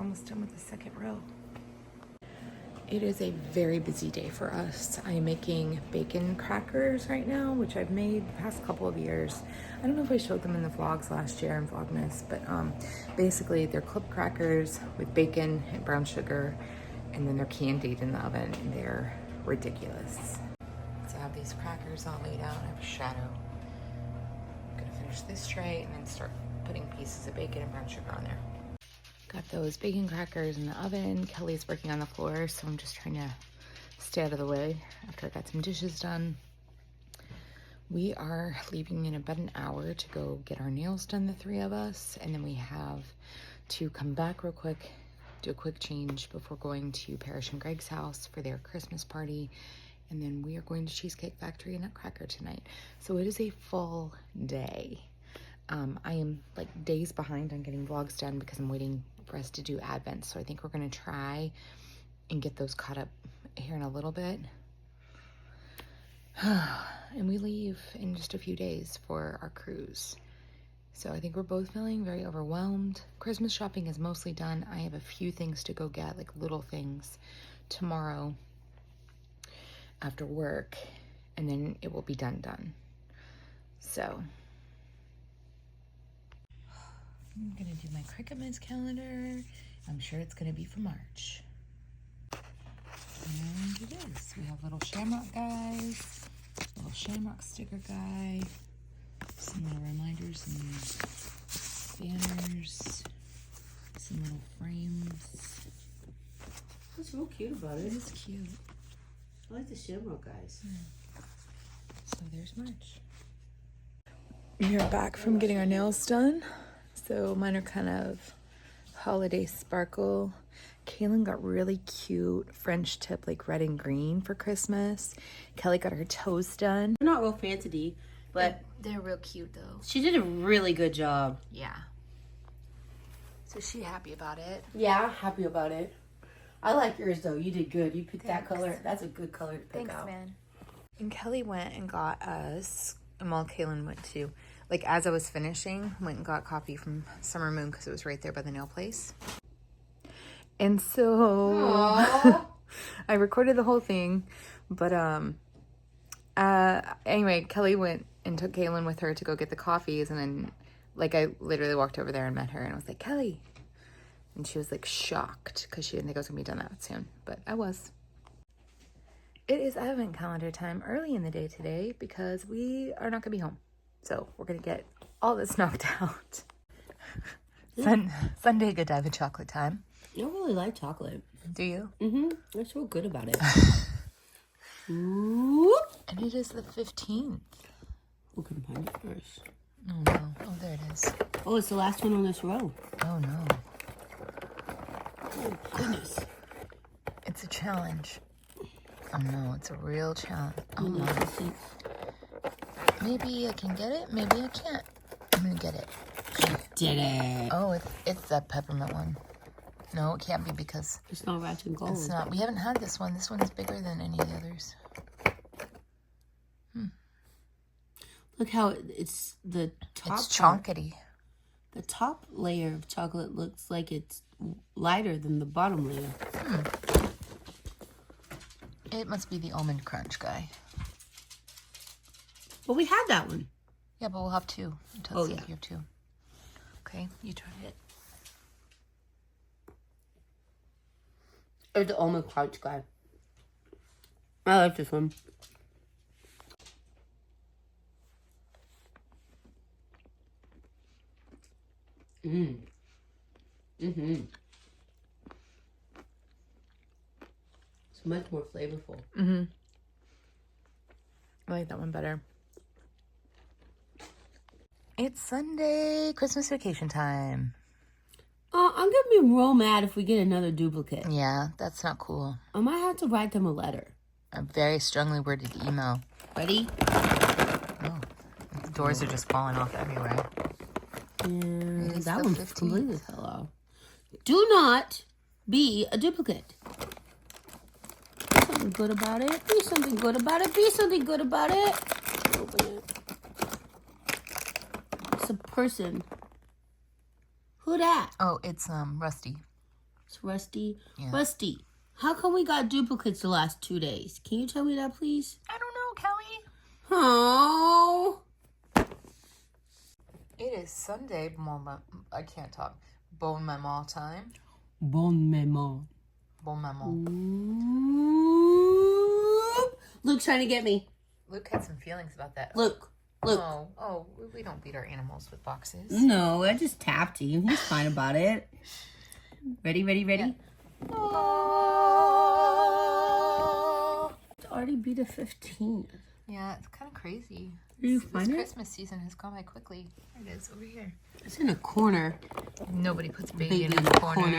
almost done with the second row. It is a very busy day for us. I am making bacon crackers right now, which I've made the past couple of years. I don't know if I showed them in the vlogs last year in Vlogmas, but basically they're clip crackers with bacon and brown sugar, and then they're candied in the oven, and they're ridiculous. So I have these crackers all laid out. I have a shadow. I'm gonna finish this tray and then start putting pieces of bacon and brown sugar on there. Got those bacon crackers in the oven. Kelly's working on the floor, so I'm just trying to stay out of the way after I got some dishes done. We are leaving in about an hour to go get our nails done, the three of us, and then we have to come back real quick, do a quick change before going to Parrish and Greg's house for their Christmas party, and then we are going to Cheesecake Factory and Nutcracker tonight. So it is a full day. I am like days behind on getting vlogs done because I'm waiting for us to do Advent. So I think we're gonna try and get those caught up here in a little bit. And we leave in just a few days for our cruise. So I think we're both feeling very overwhelmed. Christmas shopping is mostly done. I have a few things to go get, like little things, tomorrow after work, and then it will be done. So I'm gonna do my Cricut Miss calendar. I'm sure it's gonna be for March. And it is. We have little shamrock guys, little shamrock sticker guy, some little reminders and banners, some little frames. What's real cute about it? It is cute. I like the shamrock guys. Yeah. So there's March. We are back from getting our nails done. So mine are kind of holiday sparkle. Kaylin got really cute French tip, like red and green for Christmas. Kelly got her toes done. They're not real fancy, but They're real cute though. she did a really good job. Yeah. So she happy about it. Yeah, happy about it. I like yours though. You did good. You picked that Thanks. color. That's a good color to pick out. Man. And Kelly went and got us, and while Kaylin went too, like as I was finishing, went and got coffee from Summer Moon because it was right there by the nail place. And so I recorded the whole thing, but anyway, Kelly went and took Kaylin with her to go get the coffees, and then like I literally walked over there and met her, and I was like, Kelly, and she was like shocked because she didn't think I was gonna be done that soon, but I was. It is Advent calendar time early in the day today because we are not gonna be home. So we're gonna get all this knocked out. Sunday Godiva chocolate time. I don't really like chocolate. Do you? Mm-hmm. I feel good about it. And it is the 15th. Who can find it first? Oh no. Oh, there it is. Oh, it's the last one on this row. Oh no. Oh, goodness. It's a challenge. Oh no, it's a real challenge. Oh no. Maybe I can get it. Maybe I can't. I'm gonna get it. You did it. Oh, it's that peppermint one. No, it can't be because It's not Ratchet and Gold. it's not. We haven't had this one. This one is bigger than any of the others. Look how it's the top. It's chonkety. The top layer of chocolate looks like it's lighter than the bottom layer. It must be the almond crunch guy. But we had that one. Yeah, but we'll have two. Oh, yeah. You have two. Okay, you try it. Or the almond crunch guy. I like this one. It's much more flavorful. I like that one better. It's Sunday, Christmas vacation time. I'm gonna be real mad if we get another duplicate. Yeah, that's not cool. I might have to write them a letter. A very strongly worded email. Ready? Oh, the doors are just falling off everywhere. And It is that the one's 15th. completely fell off. Do not be a duplicate. Be something good about it. Be something good about it. Be something good about it. Open it. It's a person. Who that? Oh, it's Rusty. It's Rusty. Yeah. Rusty, how come we got duplicates the last 2 days? Can you tell me that, please? I don't know, Kelly. Oh. It is Sunday. I can't talk. Bon maman time. Bon maman. Bon maman. Luke's trying to get me. Luke had some feelings about that. Luke. Oh, we don't beat our animals with boxes. No, I just tapped him. He's fine about it. Ready? Yeah. Oh. It's already be the 15th. Yeah, it's kind of crazy. Did you find it? Christmas season has gone by quickly. There it is, over here. It's in a corner. Nobody puts baby in the corner.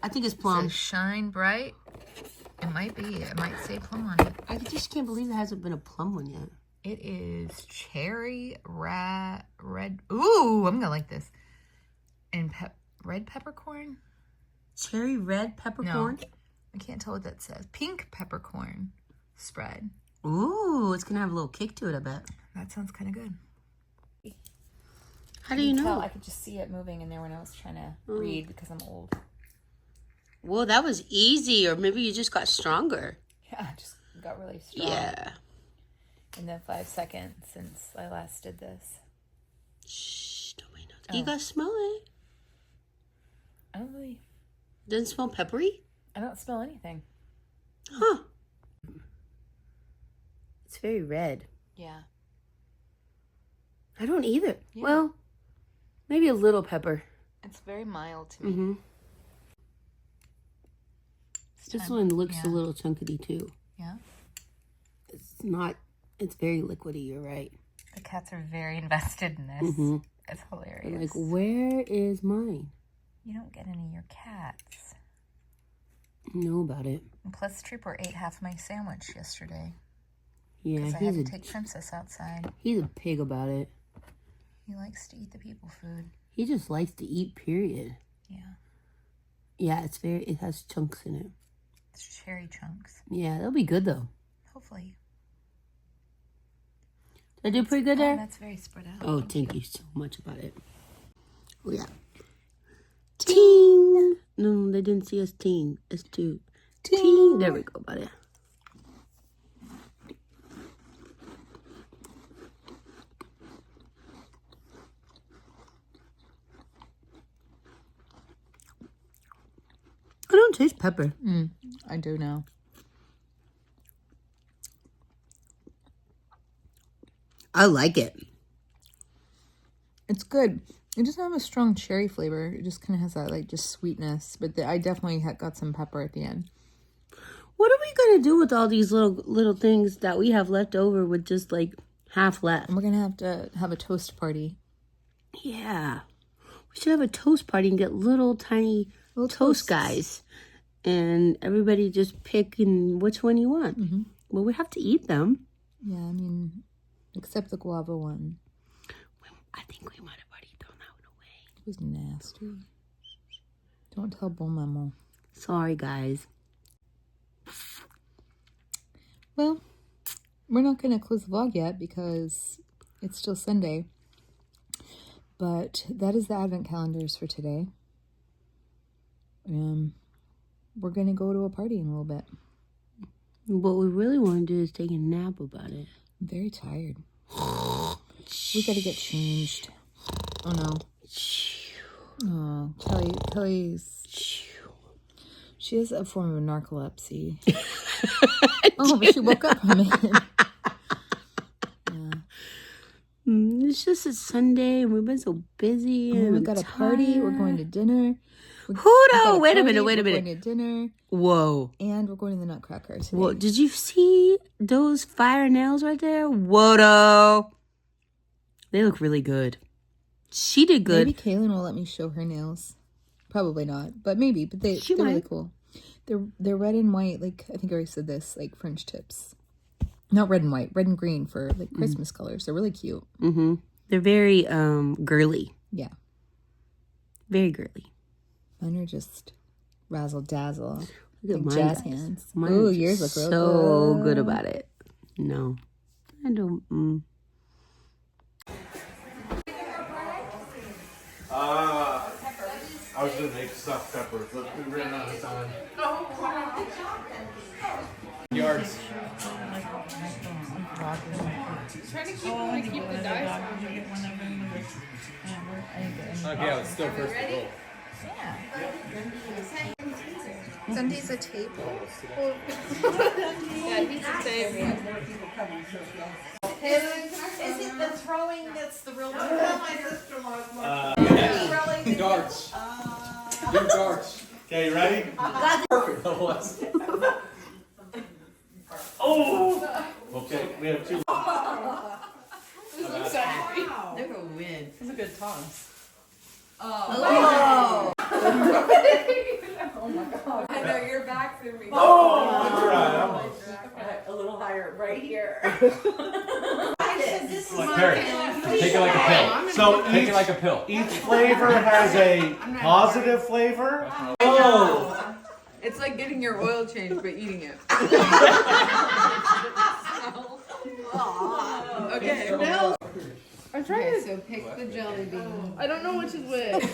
I think it's It plum. says shine bright. It might be. It might say plum on it. I just can't believe there hasn't been a plum one yet. It is cherry red. Ooh, I'm gonna like this. And red peppercorn. Cherry red peppercorn? No, I can't tell what that says. Pink peppercorn spread. Ooh, it's gonna have a little kick to it, I bet. That sounds kind of good. How do you know? I could just see it moving in there when I was trying to read because I'm old. Well, that was easy, or maybe you just got stronger. Yeah, I just got really strong. Yeah. In the 5 seconds since I last did this. Shh, nobody knows. You gotta smell it. I don't really. Doesn't it smell peppery? I don't smell anything. Huh. It's very red. Yeah. I don't either. Yeah. Well, maybe a little pepper. It's very mild to me. Mm-hmm. This one looks a little chunky too. Yeah. It's very liquidy, you're right. The cats are very invested in this. Mm-hmm. It's hilarious. They're like, where is mine? You don't get any of your cats. Know about it. And plus, Trooper ate half my sandwich yesterday. Yeah, Because I had to take Princess outside. He's a pig about it. He likes to eat the people food. He just likes to eat, period. Yeah. Yeah, it has chunks in it. It's cherry chunks. Yeah, that'll be good though. Hopefully. Did I do pretty good there? That's very spread out. Oh, thank you so much about it. Oh, yeah. Ting! No, they didn't see us ting. It's two. Ting! There we go, about it. I don't taste pepper. I do now. I like it. It's good. It doesn't have a strong cherry flavor. It just kind of has that, like, just sweetness. But I definitely got some pepper at the end. What are we going to do with all these little things that we have left over with just, like, half left? And we're going to have a toast party. Yeah. We should have a toast party and get little tiny toast guys. And everybody just pick which one you want. Mm-hmm. Well, we have to eat them. Yeah, I mean, except the guava one. I think we might have already thrown that one away. It was nasty. Don't tell Bon Maman. Sorry, guys. Well, we're not going to close the vlog yet because it's still Sunday. But that is the advent calendars for today. We're going to go to a party in a little bit. What we really want to do is take a nap about it. I'm very tired. We got to get changed. Oh, no. Oh, Kelly's... She has a form of narcolepsy. Oh, but she woke up from it. Yeah. It's just a Sunday and we've been so busy. And we got a party. We're going to dinner. Wait a minute. We're going to dinner. Whoa. And we're going to the Nutcracker today. Whoa, did you see those fire nails right there? Whoa. They look really good. She did good. Maybe Kaylin will let me show her nails. Probably not, but maybe. But they're really cool. They're red and white, like I think I already said this, like French tips. Not red and white, red and green for like Christmas colors. They're really cute. Mm-hmm. They're very girly. Yeah. Very girly. Mine are just razzle dazzle. Look at like mine, jazz guys. hands. Mine Ooh, yours look real so good about it. No. I don't. I was gonna make stuffed peppers, but we ran out of time. Yards. Trying to keep the dice. Okay, I was still first to roll. Sunday's a table. Yeah, he's the same. Is it the throwing that's the real one? My sister-in-law's more. Darts. Do darts. Okay, you ready? Perfect. Oh! Okay, we have two. Never win. It's a good toss. Oh. Oh my god. I know your back's in me. Oh! That's right. A little higher, right here. This is Like my Perry. Take it like a pill. So take it like a pill. Each flavor has a positive flavor. Oh! It's like getting your oil changed but eating it. Okay, now I'm trying to. So pick the jelly bean. I don't know which is which.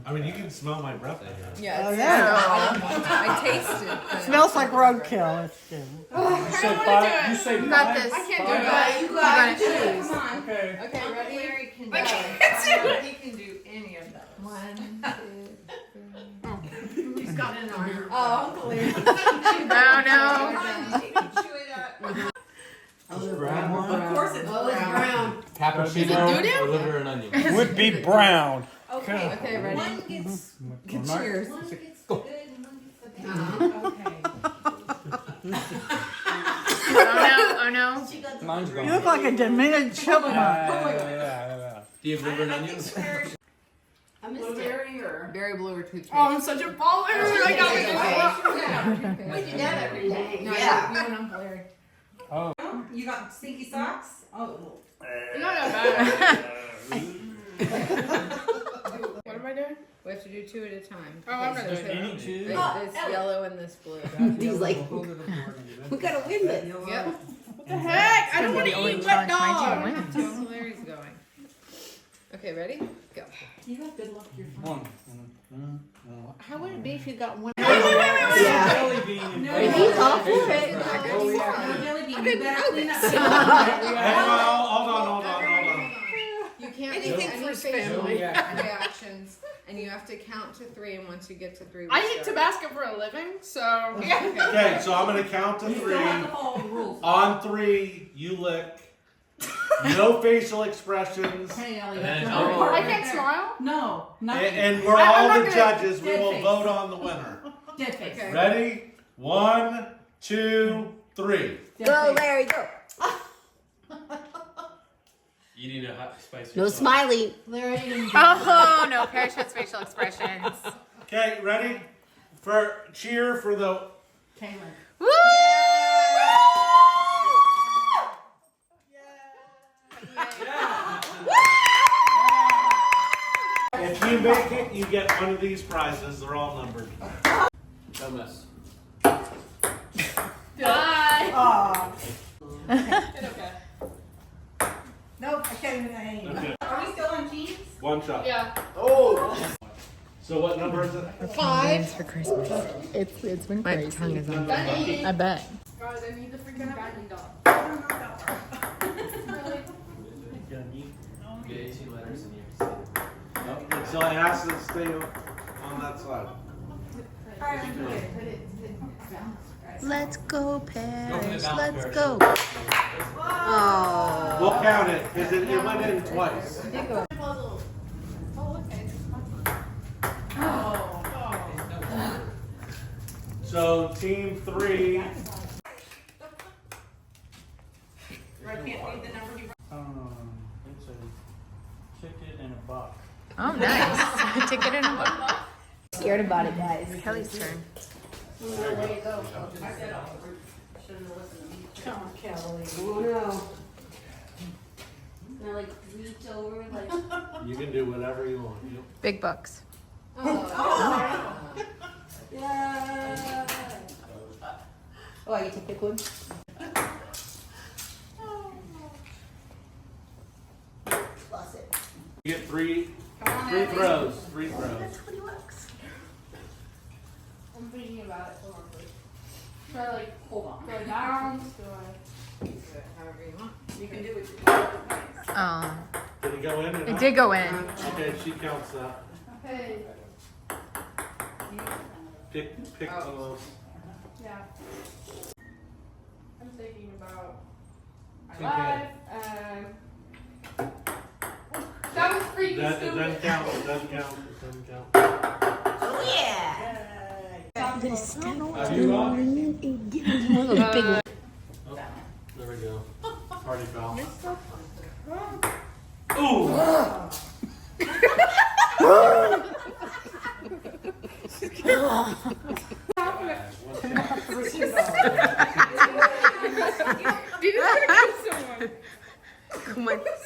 I mean, you can smell my breath. Yeah. Oh, yeah. I tasted it. Smells like roadkill. It's good. You say five. You say Got five. this. I can't do it. You got it. Come on. Okay. Okay, ready? Larry can do I it. can't do it. He can do any of those. 1, 2, 3. He's got an arm. Oh, Uncle Larry. No. Chew it up. Just brown one. Of course it's brown. Cappuccino or liver and onion. Would be brown. Okay, ready? One gets cheers. One gets good and one gets the bad. Oh no. Mine's gone. You look like a demented chipmunk. Do you have liver and onions? Blueberry or? Berry blue or toothpaste. Oh, I'm such a baller. I got it. We do that every day. No, Yeah. you and Uncle Larry. You got stinky socks? Oh. Not that bad. What am I doing? We have to do 2 at a time. Oh, I'm not doing it. Eating cheese? This yellow and this blue. He's like, we gotta win this. Yep. What the heck? I don't want to eat wet dog. Uncle Larry's going. Okay, ready? Go. One. How would it be if you got one? Yeah. Jelly bean. He's all for it. Jelly bean. You better clean up. Hold on. You can't Anything make for any his facial family. reactions, and you have to count to 3. And once you get to 3, we I eat start. Tabasco for a living, so. Okay, so I'm gonna count to 3. On 3, you lick. No facial expressions. Hey, Ellie. I can't smile. No. And we're I'm all not the gonna- judges. We Dead will face. vote on the winner. Dead face. Okay. Ready? 1, 2, 3. Go, Larry, go. Eating a hot spicy. No smiling. Larry didn't Oh, no parachutes facial expressions. Okay, ready? For cheer for the. Taylor. Woo! If you make it, you get one of these prizes. They're all numbered. Don't miss. Bye. Okay. Nope, I can't even name. Okay. Are we still on cheese? One shot. Yeah. Oh! So what number is it? 5 for Christmas. It's been crazy. My tongue is on. I bet. Guys, I need the freaking baggy dog. Get 18 letters in here. So it has to stay on that side. Let's go, Paris. Let's go. Oh. We'll count it because it went in twice. So team 3. It's a ticket and a box. Oh, nice. Ticket in a book. Scared about it, guys. Kelly's turn. Come on, Kelly. Oh no. And I like reach over like. You can do whatever you want. Big bucks. Yeah. Oh, I get to pick one. Lost it. You get three throws. I'm thinking about it. Hold on, please. Should I like hold on? Go down? Do it however you want. You can do what you want. Oh, Did it go in? Or it not? did go in. Okay, she counts that. Hey. Pick one of those. Yeah. I'm thinking about my Okay. life and that was freaking It stupid. doesn't count. It doesn't count. Oh yeah. Have you gone? One of those big ones. Oh, there we go. Party foul. Ooh!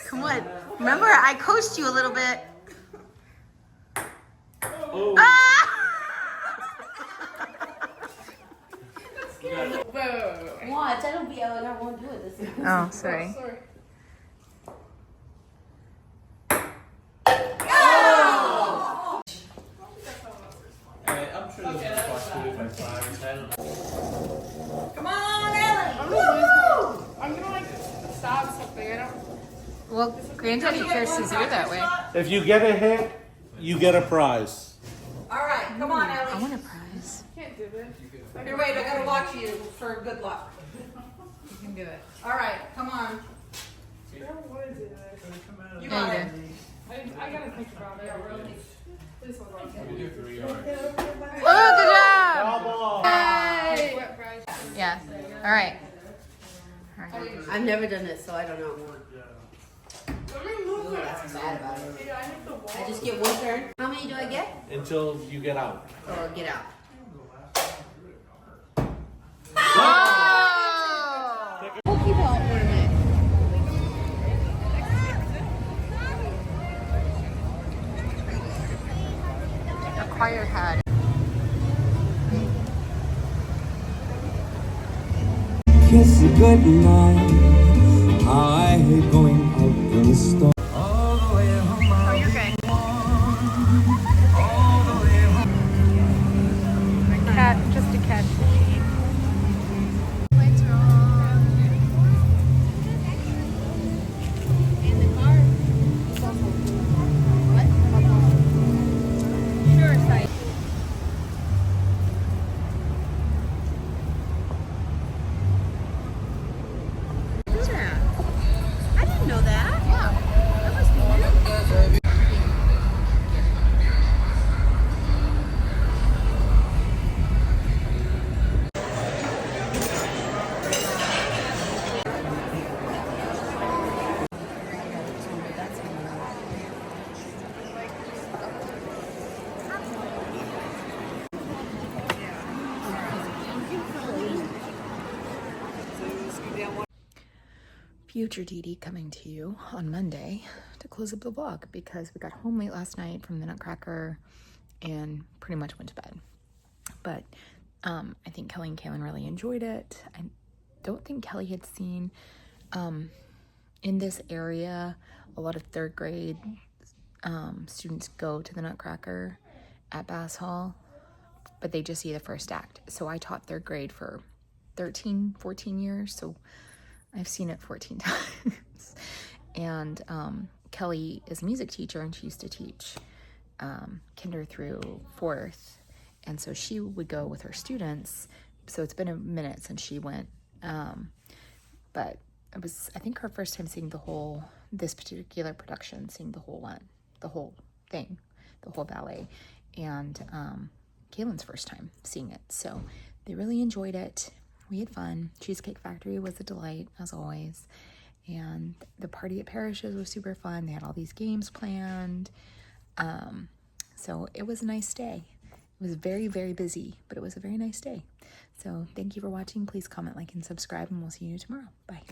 Come on. Remember, I coached you a little bit. Oh! Watch, I don't be out and I won't do it this time. Oh, sorry. Sorry. I'm sure this is fluctuated by 5 or 10. Come on, Ellie. I'm gonna like stop something. I don't. Well, Granddaddy Kirsten's here that way. If you get a hit, you get a prize. All right, come on, I Ellie. want a prize. Can't do this. Here, wait, I gotta watch you for good luck. You can do it. All right, come on. What is it? You Yeah, got you it. did. I gotta think about it. Please hold on. Oh, good job! Bravo! Hey. Wet fries. Yeah. All right. I've never done this, so I don't know. Let me move it. That's bad about it. Yeah, I hit the wall. I just get one turn. How many do I get? Until you get out. Or get out? Oh! Pokeball tournament. Acquired had. Kiss goodnight. I hate going out in the storm. All the way home. Oh, you're good. Just a catch machine. Lights are on. In the car. What? Sure, site. I didn't know that. Yeah. That must be new. Future Deedee coming to you on Monday to close up the vlog because we got home late last night from the Nutcracker and pretty much went to bed. But I think Kelly and Kaylin really enjoyed it. I don't think Kelly had seen in this area a lot of third grade students go to the Nutcracker at Bass Hall, but they just see the first act. So I taught third grade for 13, 14 years. So I've seen it 14 times. And Kelly is a music teacher and she used to teach kinder through 4th. And so she would go with her students. So it's been a minute since she went. But it was, I think, her first time seeing this particular production, seeing the whole thing, the whole ballet. And Kaylin's first time seeing it. So they really enjoyed it. We had fun. Cheesecake Factory was a delight, as always. And the party at Parrish's was super fun. They had all these games planned. So it was a nice day. It was very, very busy, but it was a very nice day. So thank you for watching. Please comment, like, and subscribe, and we'll see you tomorrow. Bye.